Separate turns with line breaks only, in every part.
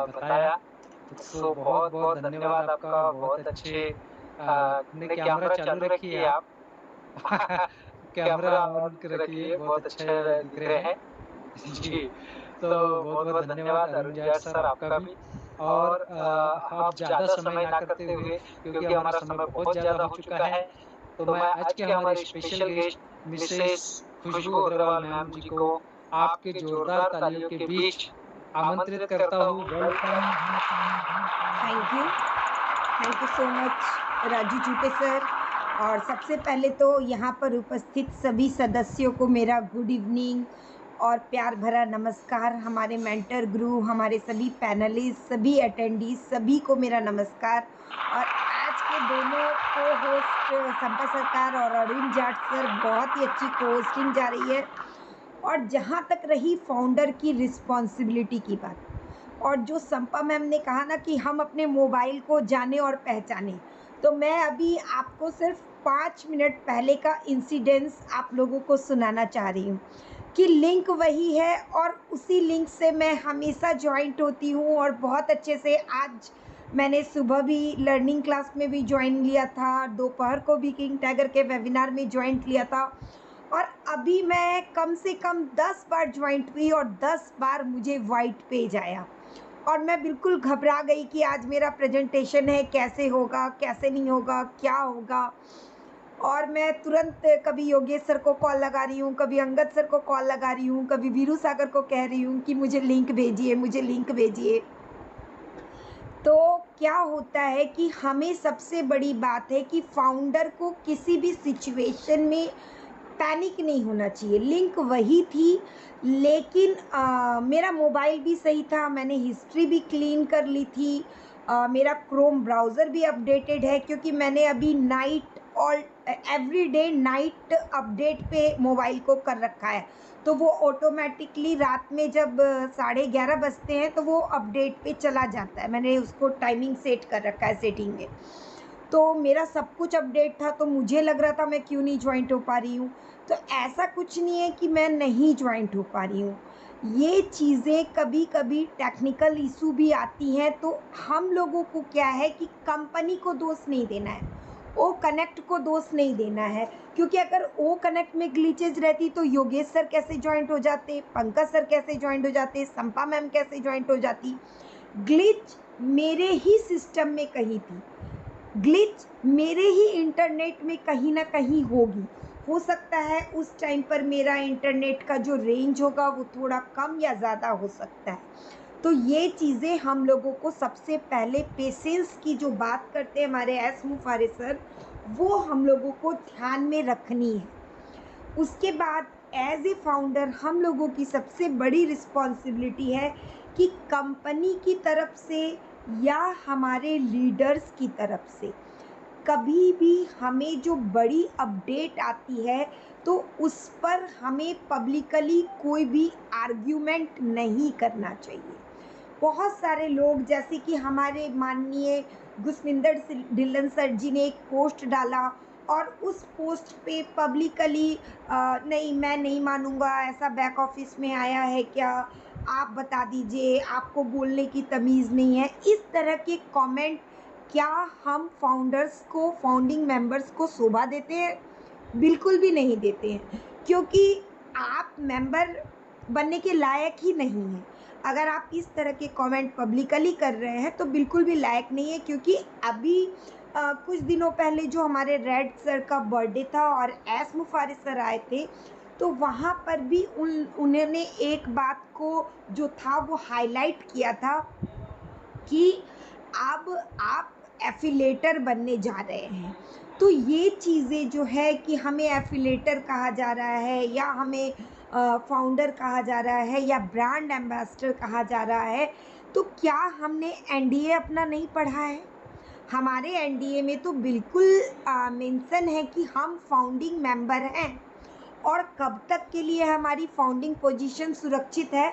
बताया। सो बहुत-बहुत धन्यवाद आपका, बहुत अच्छे आपने कैमरा चालू रखिए आप। कैमरा
कैमरा
ऑन
ऑन
क
क
रखिए,
रखिए,
बहुत
बहुत
अच्छे
अच्छे
दिख
दिख
रहे
रहे
हैं।
हैं।
जी,
जी,
तो
तो
बहुत-बहुत
बहुत-बहुत
धन्यवाद
धन्यवाद
अरुण
अरुण
जाट
जाट
सर
सर
आपका
आपका
भी।
भी।
और
और
अब
अब
ज़्यादा
ज़्यादा
समय
समय
ना
ना
करते
करते
हुए,
हुए
क्योंकि
क्योंकि
हमारा
हमारा
समय
समय
बहुत
बहुत
ज़्यादा
ज़्यादा
हो
हो
चुका
चुका
है,
है,
तो
तो
मैं
मैं
आज
आज
के
के
हमारे
हमारे
special
special
guest
guest
Mrs
Mrs
Khushboo
Khushboo
Agarwal
Agarwal
ma'am
ma'am
ji
ji
को
को
आपके
आपके
जोरदार
जोरदार
तालियों
तालियों
के
के
बीच
बीच
आमंत्रित
आमंत्रित
करता
करता
हूँ।
हूँ।
Welcome.
Thank you. Thank you so much Raju Chute sir. और सबसे पहले तो यहाँ पर उपस्थित सभी सदस्यों को मेरा गुड इवनिंग और प्यार भरा नमस्कार। हमारे मेंटर गुरु, हमारे सभी पैनलिस्ट, सभी अटेंडीज, सभी को मेरा नमस्कार। और आज के दोनों को होस्ट संपा सरकार और अरुण जाट सर, बहुत ही अच्छी को होस्टिंग जा रही है। और जहाँ तक रही फाउंडर की रिस्पॉन्सिबिलिटी की बात, और जो संपा मैम ने कहा ना कि हम अपने मोबाइल को जाने और पहचाने, तो मैं अभी आपको सिर्फ 5 मिनट पहले का इंसिडेंस आप लोगों को सुनाना चाह रही हूँ कि लिंक वही है और उसी लिंक से मैं हमेशा जॉइंट होती हूँ। और बहुत अच्छे से आज मैंने सुबह भी लर्निंग क्लास में भी ज्वाइन लिया था, दोपहर को भी किंग टाइगर के वेबिनार में ज्वाइंट लिया था, और अभी मैं कम से कम 10 बार ज्वाइंट हुई और 10 बार मुझे वाइट पेज आया। और मैं बिल्कुल घबरा गई कि आज मेरा प्रेजेंटेशन है, कैसे होगा, कैसे नहीं होगा, क्या होगा। और मैं तुरंत कभी योगेश सर को कॉल लगा रही हूँ, कभी अंगद सर को कॉल लगा रही हूँ, कभी वीरू सागर को कह रही हूँ कि मुझे लिंक भेजिए, मुझे लिंक भेजिए। तो क्या होता है कि हमें सबसे बड़ी बात है कि फाउंडर को किसी भी सिचुएशन में पैनिक नहीं होना चाहिए। लिंक वही थी, लेकिन मेरा मोबाइल भी सही था, मैंने हिस्ट्री भी क्लीन कर ली थी। मेरा क्रोम ब्राउज़र भी अपडेटेड है, क्योंकि मैंने अभी नाइट और एवरीडे नाइट अपडेट पे मोबाइल को कर रखा है। तो वो ऑटोमेटिकली रात में जब 11:30 बजते हैं तो वो अपडेट पे चला जाता है। मैंने उसको टाइमिंग सेट कर रखा है सेटिंग में। तो मेरा सब कुछ अपडेट था, तो मुझे लग रहा था मैं क्यों नहीं जॉइंट हो पा रही हूँ। तो ऐसा कुछ नहीं है कि मैं नहीं जॉइंट हो पा रही हूँ। ये चीज़ें कभी-कभी टेक्निकल इशू भी आती हैं, तो हम लोगों को क्या है कि कंपनी को दोष नहीं देना है, ओ कनेक्ट को दोष नहीं देना है। क्योंकि अगर ओ कनेक्ट में ग्लिचेज रहती तो योगेश सर कैसे जॉइंट हो जाते, पंकज सर कैसे जॉइंट हो जाते, संपा मैम कैसे जॉइंट हो जाती। ग्लिच मेरे ही सिस्टम में कहीं थी, ग्लिच मेरे ही इंटरनेट में कहीं ना कहीं होगी। हो सकता है उस टाइम पर मेरा इंटरनेट का जो रेंज होगा वो थोड़ा कम या ज़्यादा हो सकता है। तो ये चीज़ें हम लोगों को सबसे पहले पेशेंस की जो बात करते हैं हमारे एस मुफारे सर, वो हम लोगों को ध्यान में रखनी है। उसके बाद एज ए फाउंडर हम लोगों की सबसे बड़ी रिस्पॉन्सिबिलिटी है कि कंपनी की तरफ से या हमारे लीडर्स की तरफ से कभी भी हमें जो बड़ी अपडेट आती है तो उस पर हमें पब्लिकली कोई भी आर्ग्यूमेंट नहीं करना चाहिए। बहुत सारे लोग, जैसे कि हमारे माननीय गुसविंदर ढिल्लन सर जी ने एक पोस्ट डाला और उस पोस्ट पे पब्लिकली नहीं मैं नहीं मानूंगा, ऐसा बैक ऑफिस में आया है क्या, आप बता दीजिए, आपको बोलने की तमीज़ नहीं है, इस तरह के कमेंट क्या हम फाउंडर्स को, फाउंडिंग मेंबर्स को शोभा देते हैं? बिल्कुल भी नहीं देते हैं, क्योंकि आप मेंबर बनने के लायक ही नहीं हैं। अगर आप इस तरह के कमेंट पब्लिकली कर रहे हैं तो बिल्कुल भी लायक नहीं है। क्योंकि अभी कुछ दिनों पहले जो हमारे रेड सर का बर्थडे था और एस मुफारिस सर आए थे, तो वहाँ पर भी उन्होंने एक बात को जो था वो हाईलाइट किया था कि अब आप एफिलेटर बनने जा रहे हैं। तो ये चीज़ें जो है कि हमें एफिलेटर कहा जा रहा है या हमें फाउंडर कहा जा रहा है या ब्रांड एम्बेसडर कहा जा रहा है, तो क्या हमने एनडीए अपना नहीं पढ़ा है? हमारे एनडीए में तो बिल्कुल मेंशन है कि हम फाउंडिंग मेंबर हैं। और कब तक के लिए हमारी फाउंडिंग पोजीशन सुरक्षित है?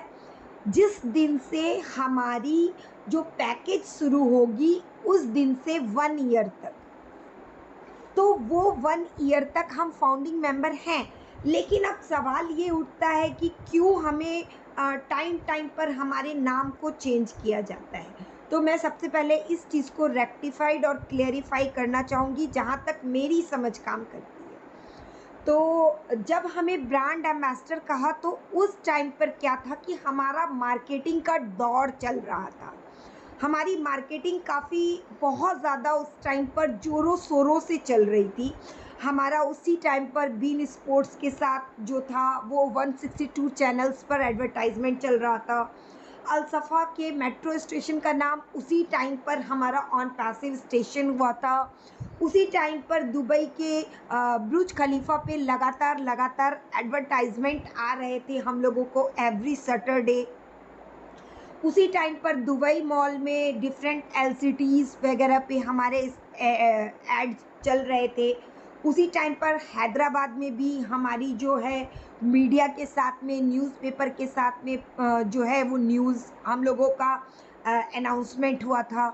जिस दिन से हमारी जो पैकेज शुरू होगी उस दिन से 1 ईयर तक, तो वो 1 ईयर तक हम फाउंडिंग मेंबर हैं। लेकिन अब सवाल ये उठता है कि क्यों हमें टाइम टाइम पर हमारे नाम को चेंज किया जाता है। तो मैं सबसे पहले इस चीज़ को रेक्टिफाइड और क्लेरिफाई करना चाहूँगी जहाँ तक मेरी समझ काम करती है। तो जब हमें ब्रांड एम्बेसडर कहा तो उस टाइम पर क्या था कि हमारा मार्केटिंग का दौर चल रहा था। हमारी मार्केटिंग काफ़ी बहुत ज़्यादा उस टाइम पर ज़ोरों-शोरों से चल रही थी। हमारा उसी टाइम पर बीन स्पोर्ट्स के साथ जो था वो 162 चैनल्स पर एडवर्टाइज़मेंट चल रहा था। अलसफ़ा के मेट्रो स्टेशन का नाम उसी टाइम पर हमारा ऑन पैसिव स्टेशन हुआ था। उसी टाइम पर दुबई के बुर्ज खलीफा पे लगातार एडवर्टाइज़मेंट आ रहे थे हम लोगों को एवरी सैटरडे। उसी टाइम पर दुबई मॉल में डिफरेंट एलसीडीज़ वगैरह पे हमारे एड्स चल रहे थे। उसी टाइम पर हैदराबाद में भी हमारी जो है मीडिया के साथ में न्यूज़पेपर के साथ में जो है वो न्यूज़ हम लोगों का अनाउंसमेंट हुआ था।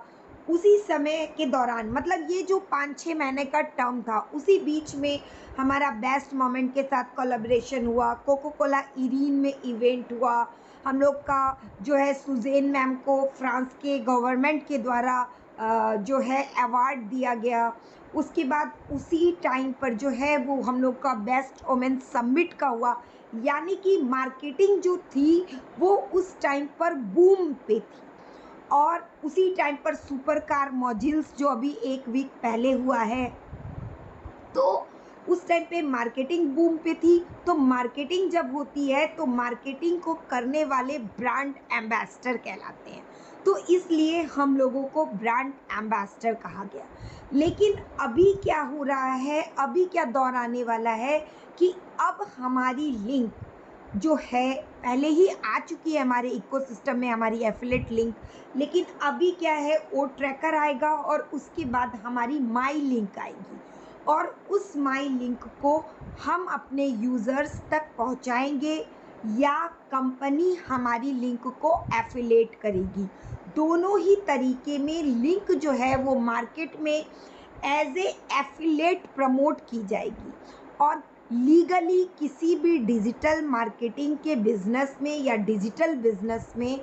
उसी समय के दौरान मतलब ये जो 5-6 महीने का टर्म था, उसी बीच में हमारा बेस्ट मोमेंट के साथ कोलैबोरेशन हुआ, कोको कोला इरीन में इवेंट हुआ। हम लोग का जो है सुज़ैन मैम को फ्रांस के गवर्नमेंट के द्वारा जो है अवार्ड दिया गया। उसके बाद उसी टाइम पर जो है वो हम लोग का बेस्ट वुमेन समिट का हुआ। यानी कि मार्केटिंग जो थी वो उस टाइम पर बूम पे थी। और उसी टाइम पर सुपर कार मॉड्यूल्स जो अभी 1 वीक पहले हुआ है, तो उस टाइम पे मार्केटिंग बूम पे थी। तो मार्केटिंग जब होती है तो मार्केटिंग को करने वाले ब्रांड एम्बेसडर कहलाते हैं। तो इसलिए हम लोगों को ब्रांड एम्बेसडर कहा गया। लेकिन अभी क्या हो रहा है, अभी क्या दौर आने वाला है कि अब हमारी लिंक जो है पहले ही आ चुकी है हमारे इकोसिस्टम में, हमारी एफिलिएट लिंक। लेकिन अभी क्या है, ओ ट्रैकर आएगा और उसके बाद हमारी माई लिंक आएगी और उस माई लिंक को हम अपने यूज़र्स तक पहुंचाएंगे या कंपनी हमारी लिंक को एफिलिएट करेगी। दोनों ही तरीके में लिंक जो है वो मार्केट में एज ए एफिलिएट प्रमोट की जाएगी। और लीगली किसी भी डिजिटल मार्केटिंग के बिजनेस में या डिजिटल बिजनेस में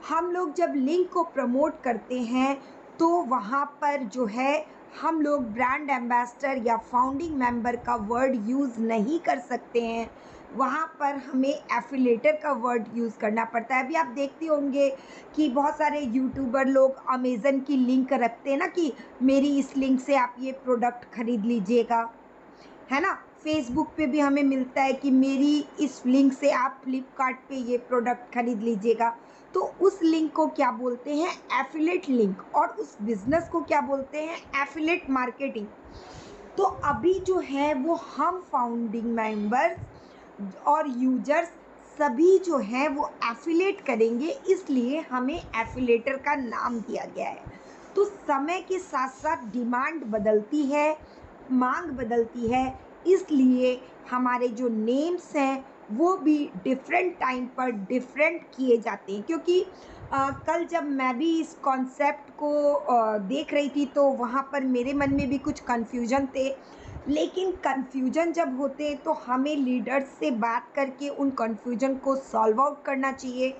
हम लोग जब लिंक को प्रमोट करते हैं तो वहाँ पर जो है हम लोग ब्रांड एम्बेसडर या फाउंडिंग मेंबर का वर्ड यूज़ नहीं कर सकते हैं। वहाँ पर हमें एफिलेटर का वर्ड यूज़ करना पड़ता है। अभी आप देखते होंगे कि बहुत सारे यूट्यूबर लोग अमेज़न की लिंक रखते हैं ना कि मेरी इस लिंक से आप ये प्रोडक्ट खरीद लीजिएगा, है ना। फेसबुक पे भी हमें मिलता है कि मेरी इस लिंक से आप फ्लिपकार्ट पे ये प्रोडक्ट खरीद लीजिएगा। तो उस लिंक को क्या बोलते हैं, एफिलेट लिंक। और उस बिज़नेस को क्या बोलते हैं, एफिलेट मार्केटिंग। तो अभी जो है वो हम फाउंडिंग मेंबर्स और यूजर्स सभी जो हैं वो एफिलेट करेंगे, इसलिए हमें एफिलेटर का नाम दिया गया है। तो समय के साथ साथ डिमांड बदलती है, मांग बदलती है, इसलिए हमारे जो नेम्स हैं वो भी डिफरेंट टाइम पर डिफरेंट किए जाते हैं। क्योंकि कल जब मैं भी इस कॉन्सेप्ट को देख रही थी तो वहाँ पर मेरे मन में भी कुछ कन्फ्यूजन थे। लेकिन कन्फ्यूजन जब होते हैं तो हमें लीडर्स से बात करके उन कन्फ्यूजन को सॉल्व आउट करना चाहिए।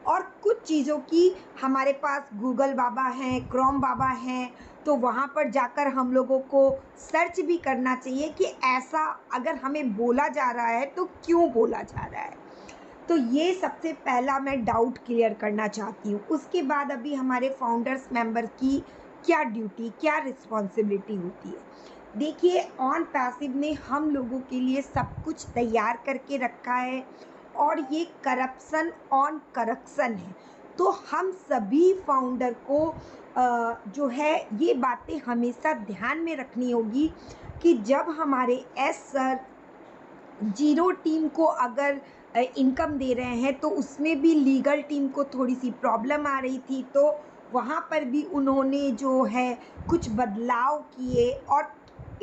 और कुछ चीज़ों की हमारे पास गूगल बाबा हैं, क्रोम बाबा हैं, तो वहाँ पर जाकर हम लोगों को सर्च भी करना चाहिए कि ऐसा अगर हमें बोला जा रहा है तो क्यों बोला जा रहा है। तो ये सबसे पहला मैं डाउट क्लियर करना चाहती हूँ। उसके बाद अभी हमारे फाउंडर्स मेंबर की क्या ड्यूटी, क्या रिस्पॉन्सिबिलिटी होती है। देखिए, ऑन पैसिव ने हम लोगों के लिए सब कुछ तैयार करके रखा है और ये करप्शन ऑन करप्शन है। तो हम सभी फाउंडर को जो है ये बातें हमेशा ध्यान में रखनी होगी कि जब हमारे एस सर जीरो टीम को अगर इनकम दे रहे हैं तो उसमें भी लीगल टीम को थोड़ी सी प्रॉब्लम आ रही थी। तो वहाँ पर भी उन्होंने जो है कुछ बदलाव किए और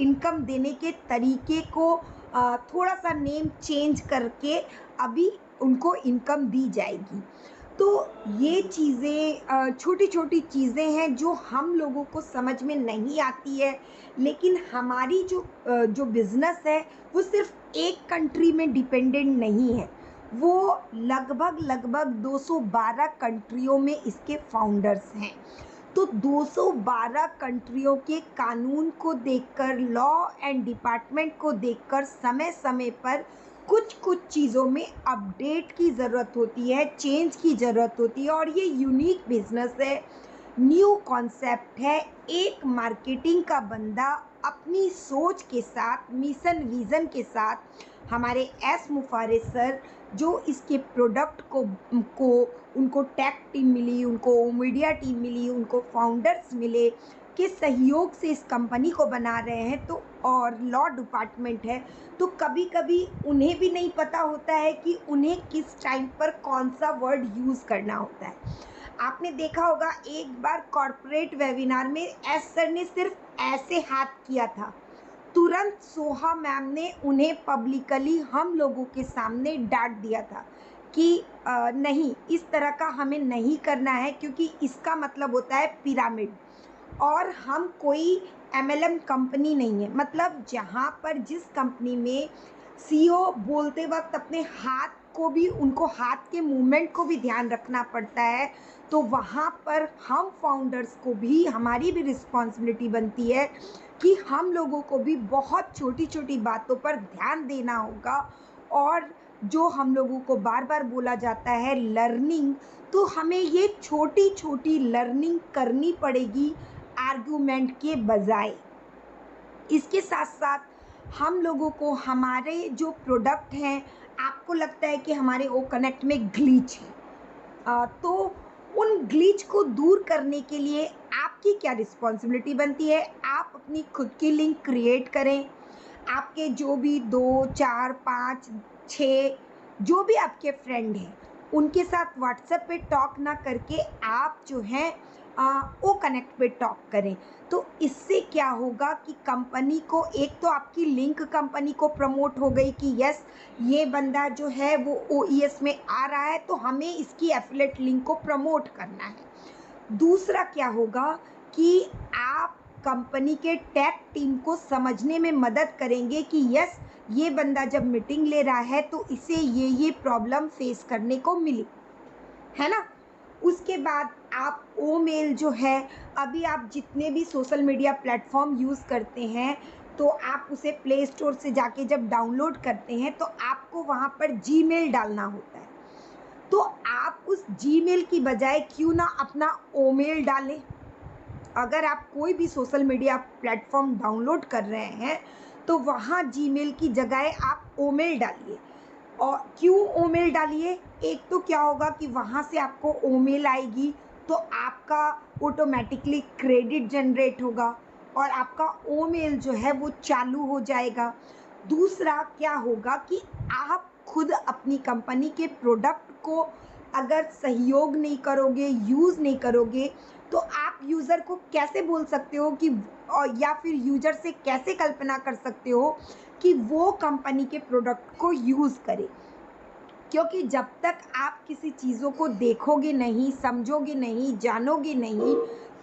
इनकम देने के तरीके को थोड़ा सा नेम चेंज करके अभी उनको इनकम दी जाएगी। तो ये चीज़ें छोटी छोटी चीज़ें हैं जो हम लोगों को समझ में नहीं आती है। लेकिन हमारी जो बिज़नेस है वो सिर्फ एक कंट्री में डिपेंडेंट नहीं है। वो लगभग 212 कंट्रियों में इसके फाउंडर्स हैं। तो 212 कंट्रियों के कानून को देखकर, लॉ एंड डिपार्टमेंट को देखकर समय-समय पर कुछ-कुछ चीज़ों में अपडेट की ज़रूरत होती है, चेंज की ज़रूरत होती है, और ये यूनिक बिज़नेस है, न्यू कॉन्सेप्ट है। एक मार्केटिंग का बंदा अपनी सोच के साथ, मिशन विज़न के साथ, हमारे एस मुफारिस सर जो इसके प्रोडक्ट को उनको टेक टीम मिली, उनको मीडिया टीम मिली, उनको फाउंडर्स मिले के सहयोग से इस कंपनी को बना रहे हैं, तो और लॉ डिपार्टमेंट है, तो कभी-कभी उन्हें भी नहीं पता होता है कि उन्हें किस टाइम पर कौन-सा वर्ड यूज़ करना होता है। आपने देखा होगा एक बार कॉर्पोरेट वेबिनार में एस सर ने सिर्फ ऐसे हाथ किया था, तुरंत सोहा मैम ने उन्हें पब्लिकली हम लोगों के सामने डांट दिया था कि नहीं, इस तरह का हमें नहीं करना है, क्योंकि इसका मतलब होता है पिरामिड, और हम कोई एमएलएम कंपनी नहीं है। मतलब जहाँ पर जिस कंपनी में सीईओ बोलते वक्त अपने हाथ को भी, उनको हाथ के मूवमेंट को भी ध्यान रखना पड़ता है, तो वहाँ पर हम फाउंडर्स को भी, हमारी भी रिस्पॉन्सिबिलिटी बनती है कि हम लोगों को भी बहुत छोटी-छोटी बातों पर ध्यान देना होगा। और जो हम लोगों को बार-बार बोला जाता है लर्निंग, तो हमें ये छोटी-छोटी लर्निंग करनी पड़ेगी आर्गुमेंट के बजाय। इसके साथ-साथ हम लोगों को हमारे जो प्रोडक्ट हैं, आपको लगता है कि हमारे ओ कनेक्ट में ग्लिच है, तो उन ग्लिच को दूर करने के लिए आपकी क्या रिस्पॉन्सिबिलिटी बनती है? आप अपनी खुद की लिंक क्रिएट करें। आपके जो भी 2, 4, 5, 6 जो भी आपके फ्रेंड हैं, उनके साथ व्हाट्सएप पे टॉक ना करके आप जो हैं ओ कनेक्ट पे टॉक करें। तो इससे क्या होगा कि कंपनी को, एक तो आपकी लिंक कंपनी को प्रमोट हो गई कि यस, ये बंदा जो है वो ओईएस में आ रहा है, तो हमें इसकी एफिलिएट लिंक को प्रमोट करना है। दूसरा क्या होगा कि आप कंपनी के टेक टीम को समझने में मदद करेंगे कि यस, ये बंदा जब मीटिंग ले रहा है तो इसे ये प्रॉब्लम फेस करने को मिली, है ना? उसके बाद आप ओ मेल जो है, अभी आप जितने भी सोशल मीडिया प्लेटफॉर्म यूज़ करते हैं, तो आप उसे प्ले स्टोर से जाके जब डाउनलोड करते हैं, तो आपको वहाँ पर जीमेल डालना होता है। तो आप उस जीमेल की बजाय क्यों ना अपना ओमेल डालें। अगर आप कोई भी सोशल मीडिया प्लेटफॉर्म डाउनलोड कर रहे हैं, तो वहाँ जीमेल की जगह आप ओमेल डालिए। और क्यों ओमेल डालिए? एक तो क्या होगा कि वहाँ से आपको ओमेल आएगी, तो आपका ऑटोमेटिकली क्रेडिट जनरेट होगा और आपका ओमेल जो है वो चालू हो जाएगा। दूसरा क्या होगा कि आप खुद अपनी कंपनी के प्रोडक्ट को अगर सहयोग नहीं करोगे, यूज़ नहीं करोगे, तो आप यूज़र को कैसे बोल सकते हो कि, या फिर यूज़र से कैसे कल्पना कर सकते हो कि वो कंपनी के प्रोडक्ट को यूज़ करे? क्योंकि जब तक आप किसी चीज़ों को देखोगे नहीं, समझोगे नहीं, जानोगे नहीं,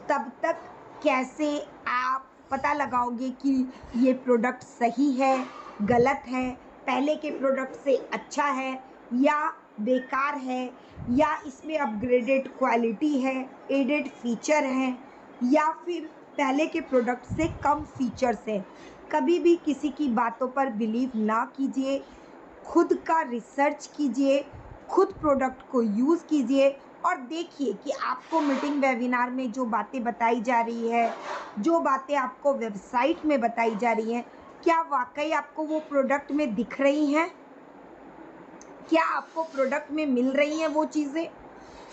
तब तक कैसे आप पता लगाओगे कि ये प्रोडक्ट सही है, गलत है, पहले के प्रोडक्ट से अच्छा है या बेकार है, या इसमें अपग्रेडेड क्वालिटी है, एडेड फीचर हैं, या फिर पहले के प्रोडक्ट से कम फीचर्स हैं। कभी भी किसी की बातों पर बिलीव ना कीजिए, खुद का रिसर्च कीजिए, खुद प्रोडक्ट को यूज़ कीजिए और देखिए कि आपको मीटिंग वेबिनार में जो बातें बताई जा रही है, जो बातें आपको वेबसाइट में बताई जा रही हैं, क्या वाक़ई आपको वो प्रोडक्ट में दिख रही हैं? क्या आपको प्रोडक्ट में मिल रही हैं वो चीज़ें?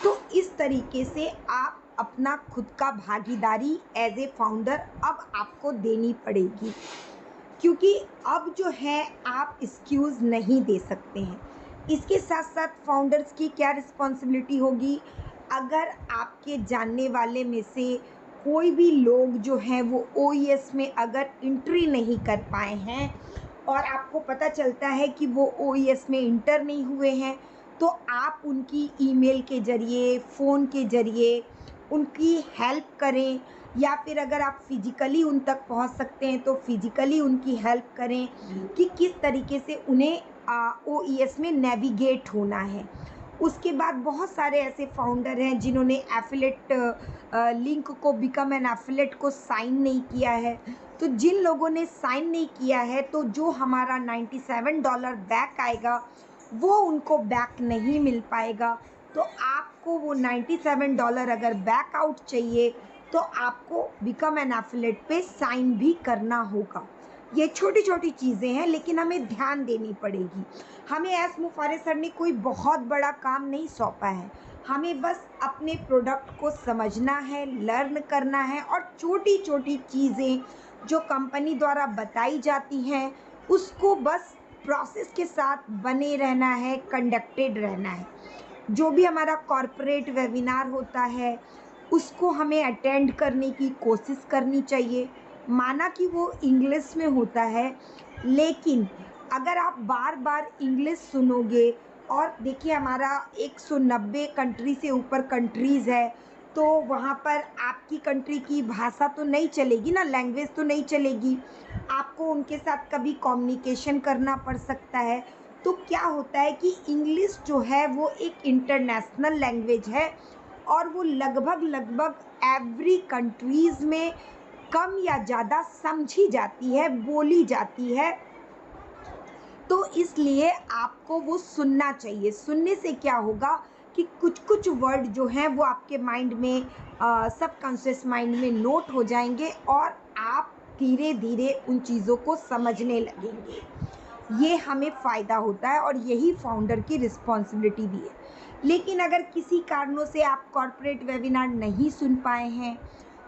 तो इस तरीके से आप अपना खुद का भागीदारी एज़ ए फाउंडर अब आपको देनी पड़ेगी, क्योंकि अब जो है आप एक्सक्यूज़ नहीं दे सकते हैं। इसके साथ-साथ फाउंडर्स की क्या रिस्पॉन्सिबिलिटी होगी, अगर आपके जानने वाले में से कोई भी लोग जो हैं वो ओईएस में अगर एंट्री नहीं कर पाए हैं और आपको पता चलता है कि वो ओईएस में एंटर नहीं हुए हैं, तो आप उनकी ईमेल के ज़रिए, फ़ोन के ज़रिए उनकी हेल्प करें, या फिर अगर आप फिज़िकली उन तक पहुंच सकते हैं तो फिज़िकली उनकी हेल्प करें कि किस तरीके से उन्हें OES में नेविगेट होना है। उसके बाद बहुत सारे ऐसे फाउंडर हैं जिन्होंने एफिलेट लिंक को बिकम एन एफिलेट को साइन नहीं किया है। तो जिन लोगों ने साइन नहीं किया है तो जो हमारा $97 बैक आएगा वो उनको बैक नहीं मिल पाएगा। तो आपको वो $97 अगर बैक आउट चाहिए तो आपको बिकम एन एफिलेट पे साइन भी करना होगा। ये छोटी छोटी चीज़ें हैं लेकिन हमें ध्यान देनी पड़ेगी। हमें एस मुफारे सर ने कोई बहुत बड़ा काम नहीं सौंपा है, हमें बस अपने प्रोडक्ट को समझना है, लर्न करना है और छोटी छोटी चीज़ें जो कंपनी द्वारा बताई जाती हैं उसको बस प्रोसेस के साथ बने रहना है, कंडक्टेड रहना है। जो भी हमारा कॉरपोरेट वेबिनार होता है उसको हमें अटेंड करने की कोशिश करनी चाहिए। माना कि वो इंग्लिश में होता है लेकिन अगर आप बार बार इंग्लिश सुनोगे और देखिए हमारा 190 कंट्री से ऊपर कंट्रीज़ है तो वहाँ पर आपकी कंट्री की भाषा तो नहीं चलेगी ना, लैंग्वेज तो नहीं चलेगी, आपको उनके साथ कभी कम्युनिकेशन करना पड़ सकता है। तो क्या होता है कि इंग्लिश जो है वो एक इंटरनेशनल लैंग्वेज है और वो लगभग एवरी कंट्रीज़ में कम या ज़्यादा समझी जाती है, बोली जाती है। तो इसलिए आपको वो सुनना चाहिए। सुनने से क्या होगा कि कुछ कुछ वर्ड जो हैं वो आपके माइंड में सबकॉन्शियस माइंड में नोट हो जाएंगे और आप धीरे धीरे उन चीज़ों को समझने लगेंगे। ये हमें फ़ायदा होता है और यही फाउंडर की रिस्पॉन्सिबिलिटी भी है। लेकिन अगर किसी कारणों से आप कॉर्पोरेट वेबिनार नहीं सुन पाए हैं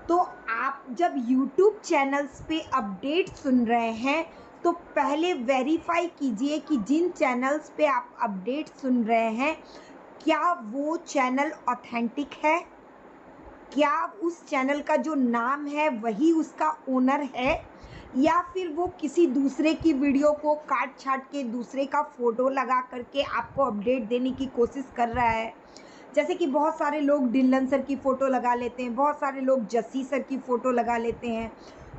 तो आप जब यूट्यूब चैनल्स पे अपडेट सुन रहे हैं तो पहले वेरीफाई कीजिए कि जिन चैनल्स पे आप अपडेट सुन रहे हैं क्या वो चैनल ऑथेंटिक है, क्या उस चैनल का जो नाम है वही उसका ओनर है या फिर वो किसी दूसरे की वीडियो को काट छाट के दूसरे का फ़ोटो लगा करके आपको अपडेट देने की कोशिश कर रहा है। जैसे कि बहुत सारे लोग डिल्लन सर की फ़ोटो लगा लेते हैं, बहुत सारे लोग जस्सी सर की फ़ोटो लगा लेते हैं,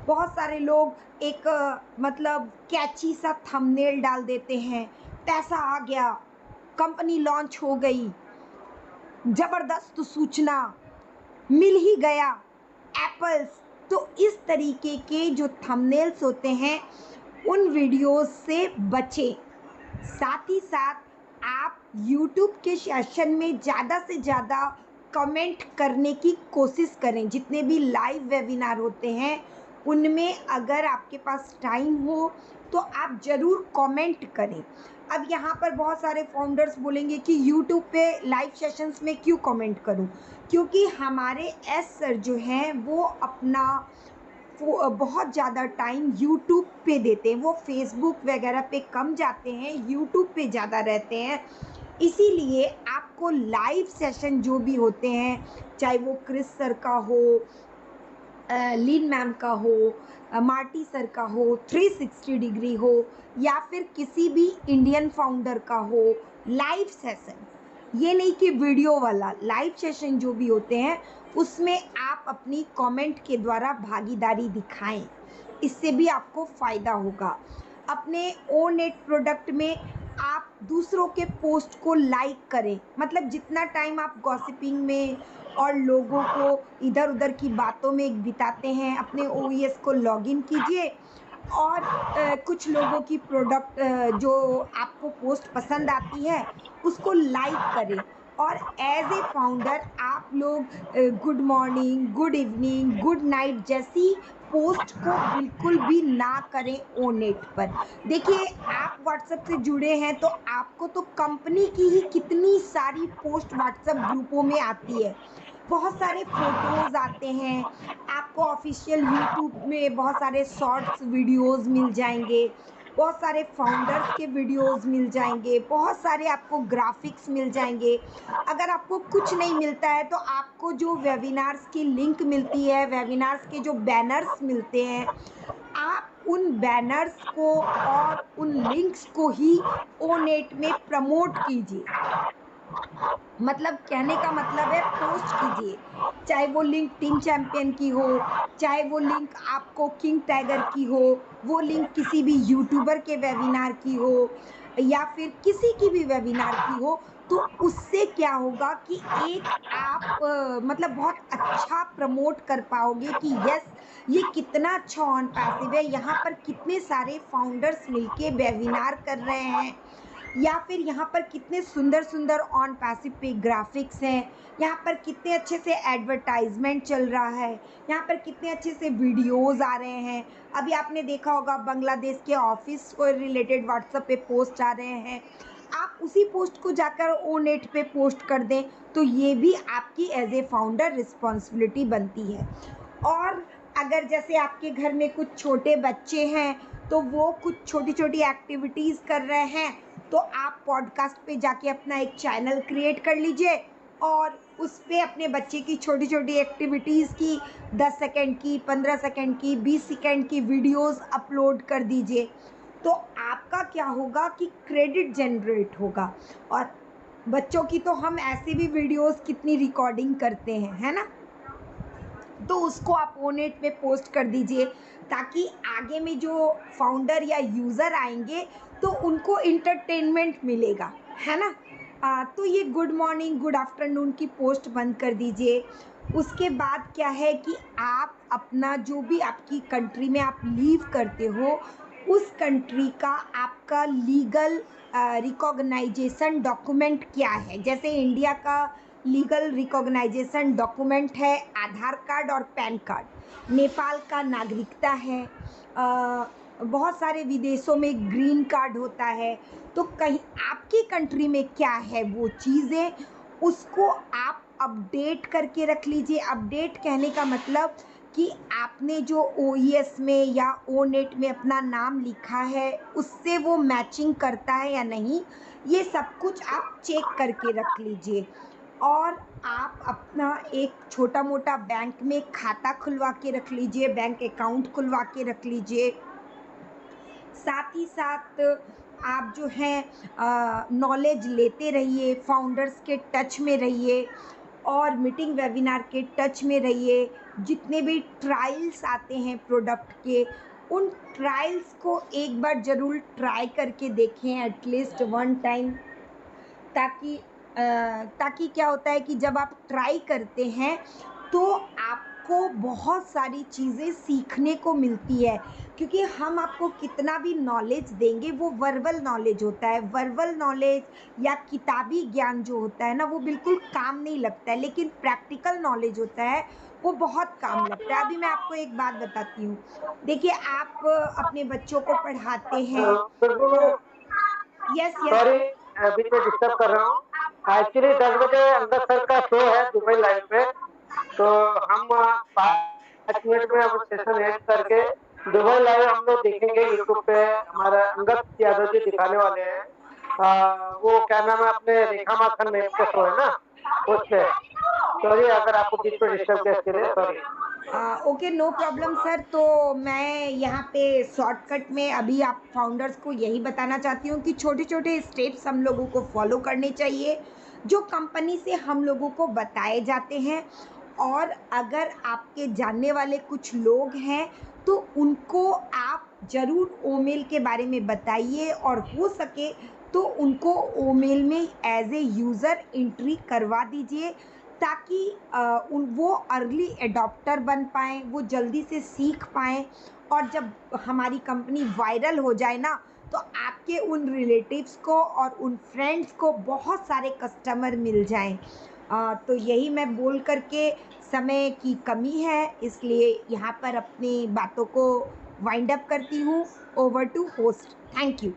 बहुत सारे लोग एक मतलब कैची सा थंबनेल डाल देते हैं, पैसा आ गया, कंपनी लॉन्च हो गई, ज़बरदस्त सूचना, मिल ही गया एप्पल्स। तो इस तरीके के जो थंबनेल्स होते हैं उन वीडियोस से बचें। साथ ही साथ आप यूट्यूब के सेशन में ज़्यादा से ज़्यादा कमेंट करने की कोशिश करें। जितने भी लाइव वेबिनार होते हैं उनमें अगर आपके पास टाइम हो तो आप ज़रूर कमेंट करें। अब यहाँ पर बहुत सारे फाउंडर्स बोलेंगे कि यूट्यूब पे लाइव सेशंस में क्यों कमेंट करूँ, क्योंकि हमारे एस सर जो हैं वो अपना बहुत ज़्यादा टाइम यूट्यूब पे देते हैं। वो फेसबुक वगैरह पे कम जाते हैं, यूट्यूब पे ज़्यादा रहते हैं। इसीलिए आपको लाइव सेशन जो भी होते हैं, चाहे वो क्रिस सर का हो, लीन मैम का हो, मार्टी सर का हो, 360 डिग्री हो या फिर किसी भी इंडियन फाउंडर का हो, लाइव सेशन, ये नहीं कि वीडियो वाला, लाइव सेशन जो भी होते हैं उसमें आप अपनी कमेंट के द्वारा भागीदारी दिखाएं। इससे भी आपको फ़ायदा होगा। अपने ओनेट प्रोडक्ट में आप दूसरों के पोस्ट को लाइक करें। मतलब जितना टाइम आप गॉसिपिंग में और लोगों को इधर उधर की बातों में बिताते हैं, अपने OES को लॉगिन कीजिए और कुछ लोगों की प्रोडक्ट जो आपको पोस्ट पसंद आती है उसको लाइक करें। और एज ए फाउंडर आप लोग good morning, good evening, good night जैसी पोस्ट को बिल्कुल भी ना करें ओनेट पर। देखिए आप व्हाट्सएप से जुड़े हैं तो आपको तो कंपनी की ही कितनी सारी पोस्ट व्हाट्सएप ग्रुपों में आती है, बहुत सारे फ़ोटोज़ आते हैं, आपको ऑफिशियल यूट्यूब में बहुत सारे शॉर्ट्स वीडियोज़ मिल जाएंगे, बहुत सारे फाउंडर्स के वीडियोज़ मिल जाएंगे, बहुत सारे आपको ग्राफिक्स मिल जाएंगे। अगर आपको कुछ नहीं मिलता है तो आपको जो वेबिनार्स की लिंक मिलती है, वेबिनार्स के जो बैनर्स मिलते हैं, आप उन बैनर्स को और उन लिंक्स को ही ओनेट में प्रमोट कीजिए। मतलब कहने का मतलब है पोस्ट कीजिए, चाहे वो लिंक टीम चैंपियन की हो, चाहे वो लिंक आपको किंग टाइगर की हो, वो लिंक किसी भी यूट्यूबर के वेबिनार की हो, या फिर किसी की भी वेबिनार की हो, तो उससे क्या होगा कि एक आप मतलब बहुत अच्छा प्रमोट कर पाओगे कि यस, ये कितना अच्छा ऑन पैसिव है, यहाँ पर कितने सारे फाउंडर्स मिलके वेबिनार कर रहे हैं, या फिर यहाँ पर कितने सुंदर-सुंदर ऑन पैसिव पे ग्राफ़िक्स हैं, यहाँ पर कितने अच्छे से एडवर्टाइज़मेंट चल रहा है, यहाँ पर कितने अच्छे से वीडियोज़ आ रहे हैं। अभी आपने देखा होगा बांग्लादेश के ऑफ़िस को रिलेटेड व्हाट्सएप पे पोस्ट आ रहे हैं। आप उसी पोस्ट को जाकर ओनेट पे पोस्ट कर दें, तो ये भी आपकी एज़ ए फाउंडर रिस्पॉन्सिबिलिटी बनती है। और अगर जैसे आपके घर में कुछ छोटे बच्चे हैं, तो वो कुछ छोटी-छोटी एक्टिविटीज़ कर रहे हैं, तो आप पॉडकास्ट पे जाके अपना एक चैनल क्रिएट कर लीजिए और उस पे अपने बच्चे की छोटी-छोटी एक्टिविटीज़ की 10 सेकंड की, 15 सेकंड की, 20 सेकंड की वीडियोज़ अपलोड कर दीजिए। तो आपका क्या होगा कि क्रेडिट जनरेट होगा। और बच्चों की तो हम ऐसे भी वीडियोज़ कितनी रिकॉर्डिंग करते हैं, है ना? तो उसको आप ओनेट पे पोस्ट कर दीजिए, ताकि आगे में जो फाउंडर या यूज़र आएंगे तो उनको इंटरटेनमेंट मिलेगा, है ना? तो ये गुड मॉर्निंग गुड आफ्टरनून की पोस्ट बंद कर दीजिए। उसके बाद क्या है कि आप अपना जो भी आपकी कंट्री में आप लीव करते हो, उस कंट्री का आपका लीगल रिकॉग्नाइजेशन डॉक्यूमेंट क्या है। जैसे इंडिया का लीगल रिकॉग्नाइजेशन डॉक्यूमेंट है आधार कार्ड और पैन कार्ड। नेपाल का नागरिकता है। बहुत सारे विदेशों में ग्रीन कार्ड होता है। तो कहीं आपकी कंट्री में क्या है वो चीज़ें, उसको आप अपडेट करके रख लीजिए। अपडेट कहने का मतलब कि आपने जो ओईएस में या ओनेट में अपना नाम लिखा है, उससे वो मैचिंग करता है या नहीं, ये सब कुछ आप चेक करके रख लीजिए। और आप अपना एक छोटा-मोटा बैंक में खाता खुलवा के रख लीजिए, बैंक अकाउंट खुलवा के रख लीजिए। साथ ही साथ आप जो हैं नॉलेज लेते रहिए, फाउंडर्स के टच में रहिए और मीटिंग वेबिनार के टच में रहिए। जितने भी ट्रायल्स आते हैं प्रोडक्ट के, उन ट्रायल्स को एक बार ज़रूर ट्राई करके देखें एटलीस्ट वन टाइम। ताकि ताकि क्या होता है कि जब आप ट्राई करते हैं तो आपको बहुत सारी चीज़ें सीखने को मिलती है। क्योंकि हम आपको कितना भी नॉलेज देंगे वो वर्बल नॉलेज होता है। वर्बल नॉलेज या किताबी ज्ञान जो होता है ना, वो बिल्कुल काम नहीं लगता है, लेकिन प्रैक्टिकल नॉलेज होता है वो बहुत काम लगता है। अभी मैं आपको एक बात बताती हूँ। देखिए, आप अपने बच्चों को पढ़ाते हैं तो यस, यस।
सॉरी, बीच में डिस्टर्ब कर रहा हूँ। एक्चुअली 10 बजे अंदर सर का शो है दुबई लाइव पे, तो हम 5 मिनट में अब सेशन एंड करके दुबई लाइव हम लोग देखेंगे यूट्यूब पे। हमारा अंगद यादव जी दिखाने वाले हैं। वो क्या नाम है, अपने रेखा माथन में का शो है ना, उस पे। सॉरी अगर आपको बीच में डिस्टर्ब किया इसके लिए sorry.
Okay, no problem sir. तो मैं यहाँ पे शॉर्टकट में अभी आप फाउंडर्स को यही बताना चाहती हूँ कि छोटे-छोटे स्टेप्स हम लोगों को फॉलो करने चाहिए, जो कंपनी से हम लोगों को बताए जाते हैं। और अगर आपके जानने वाले कुछ लोग हैं, तो उनको आप ज़रूर ओमेल के बारे में बताइए और हो सके तो उनको ओमेल में एज़ ए यूज़र एंट्री करवा दीजिए, ताकि वो अर्ली एडॉप्टर बन पाएँ, वो जल्दी से सीख पाएँ। और जब हमारी कंपनी वायरल हो जाए ना, तो आपके उन रिलेटिव्स को और उन फ्रेंड्स को बहुत सारे कस्टमर मिल जाएँ। तो यही मैं बोल कर के, समय की कमी है इसलिए यहाँ पर अपनी बातों को वाइंड अप करती हूँ। Over to host. Thank you.